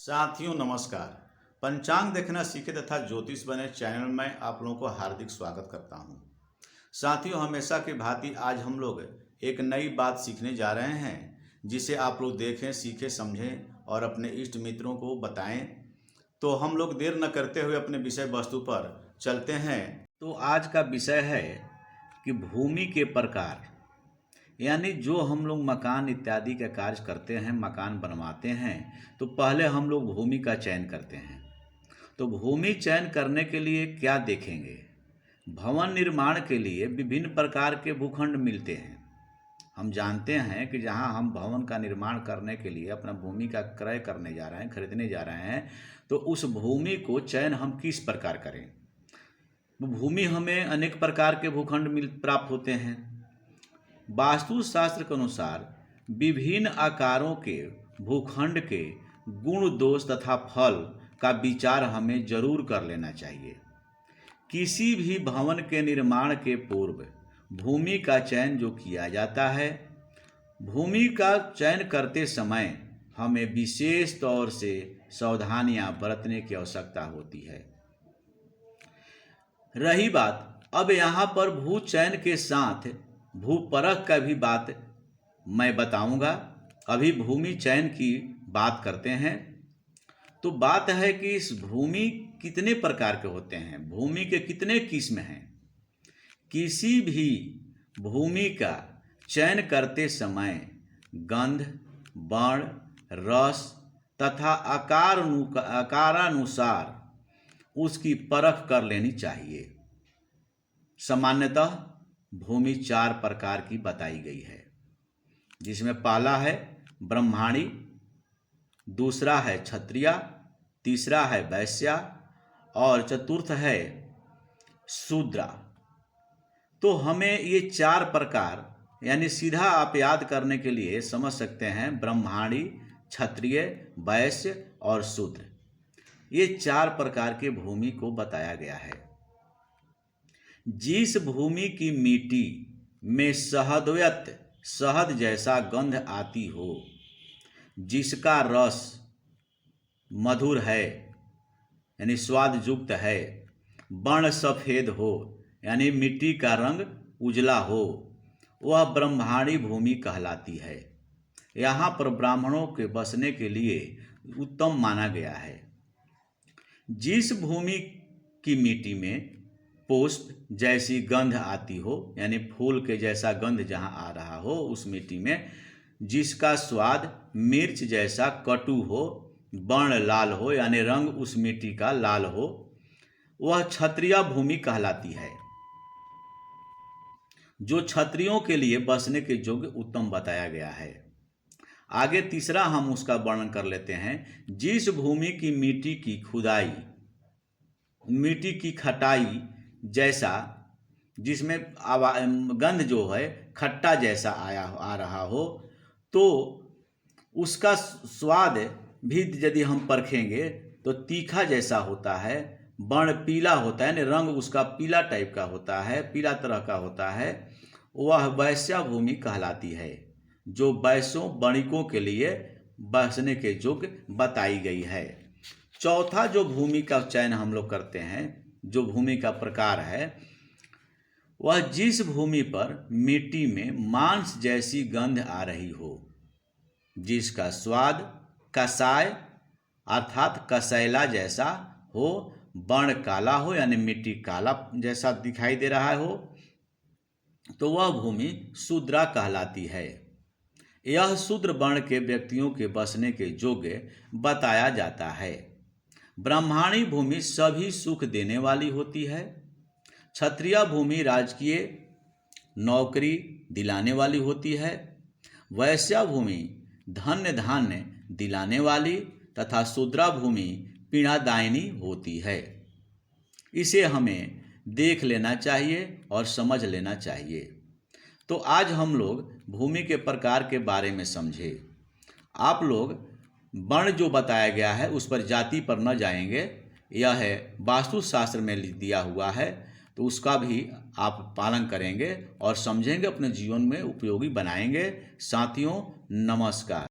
साथियों नमस्कार। पंचांग देखना सीखे तथा ज्योतिष बने चैनल में आप लोगों को हार्दिक स्वागत करता हूं। साथियों हमेशा की भांति आज हम लोग एक नई बात सीखने जा रहे हैं, जिसे आप लोग देखें, सीखें, समझें और अपने इष्ट मित्रों को बताएं। तो हम लोग देर न करते हुए अपने विषय वस्तु पर चलते हैं। तो आज का विषय है कि भूमि के प्रकार, यानी जो हम लोग मकान इत्यादि का कार्य करते हैं, मकान बनवाते हैं, तो पहले हम लोग भूमि का चयन करते हैं। तो भूमि चयन करने के लिए क्या देखेंगे? भवन निर्माण के लिए विभिन्न प्रकार के भूखंड मिलते हैं। हम जानते हैं कि जहां हम भवन का निर्माण करने के लिए अपना भूमि का क्रय करने जा रहे हैं, खरीदने जा रहे हैं, तो उस भूमि को चयन हम किस प्रकार करें? भूमि हमें अनेक प्रकार के भूखंड प्राप्त होते हैं। वास्तुशास्त्र के अनुसार विभिन्न आकारों के भूखंड के गुण, दोष तथा फल का विचार हमें जरूर कर लेना चाहिए। किसी भी भवन के निर्माण के पूर्व भूमि का चयन जो किया जाता है, भूमि का चयन करते समय हमें विशेष तौर से सावधानियां बरतने की आवश्यकता होती है। रही बात अब यहाँ पर भू चयन के साथ भू परख का भी बात मैं बताऊंगा। अभी भूमि चयन की बात करते हैं। तो बात है कि इस भूमि कितने प्रकार के होते हैं, भूमि के कितने किस्म हैं। किसी भी भूमि का चयन करते समय गंध, वर्ण, रस तथा आकारानुसार उसकी परख कर लेनी चाहिए। सामान्यतः भूमि 4 प्रकार की बताई गई है, जिसमें पहला है ब्रह्माणी, दूसरा है क्षत्रिय, तीसरा है वैश्या और चतुर्थ है शूद्रा। तो हमें ये 4 प्रकार, यानी सीधा आप याद करने के लिए समझ सकते हैं, ब्रह्माणी, क्षत्रिय, वैश्य और शूद्र, ये 4 प्रकार के भूमि को बताया गया है। जिस भूमि की मिट्टी में शहद जैसा गंध आती हो, जिसका रस मधुर है यानी स्वाद युक्त है, वर्ण सफेद हो यानी मिट्टी का रंग उजला हो, वह ब्रह्माणी भूमि कहलाती है। यहाँ पर ब्राह्मणों के बसने के लिए उत्तम माना गया है। जिस भूमि की मिट्टी में पुष्प जैसी गंध आती हो, यानी फूल के जैसा गंध जहाँ आ रहा हो उस मिट्टी में, जिसका स्वाद मिर्च जैसा कटु हो, वर्ण लाल हो यानी रंग उस मिट्टी का लाल हो, वह क्षत्रिय भूमि कहलाती है, जो क्षत्रियों के लिए बसने के योग्य उत्तम बताया गया है। आगे तीसरा हम उसका वर्णन कर लेते हैं। जिस भूमि की मिट्टी की खुदाई, मिट्टी की खटाई जैसा, जिसमें गंध जो है खट्टा जैसा आ रहा हो, तो उसका स्वाद भी यदि हम परखेंगे तो तीखा जैसा होता है, वर्ण पीला होता है, यानी रंग उसका पीला टाइप का होता है, पीला तरह का होता है, वह वैश्या भूमि कहलाती है, जो वैश्यों वणिकों के लिए बसने के योग्य बताई गई है। चौथा जो भूमि का चयन हम लोग करते हैं, जो भूमि का प्रकार है, वह जिस भूमि पर मिट्टी में मांस जैसी गंध आ रही हो, जिसका स्वाद कसाय अर्थात कसैला जैसा हो, वर्ण काला हो यानी मिट्टी काला जैसा दिखाई दे रहा हो, तो वह भूमि शूद्रा कहलाती है। यह शूद्र वर्ण के व्यक्तियों के बसने के योग्य बताया जाता है। ब्राह्मणी भूमि सभी सुख देने वाली होती है। क्षत्रिय भूमि राजकीय नौकरी दिलाने वाली होती है। वैश्या भूमि धन्य धान्य दिलाने वाली तथा शूद्रा भूमि पीड़ादायिनी होती है। इसे हमें देख लेना चाहिए और समझ लेना चाहिए। तो आज हम लोग भूमि के प्रकार के बारे में समझे। आप लोग वर्ण जो बताया गया है उस पर, जाति पर न जाएंगे, यह है वास्तुशास्त्र में दिया हुआ है, तो उसका भी आप पालन करेंगे और समझेंगे, अपने जीवन में उपयोगी बनाएंगे। साथियों नमस्कार।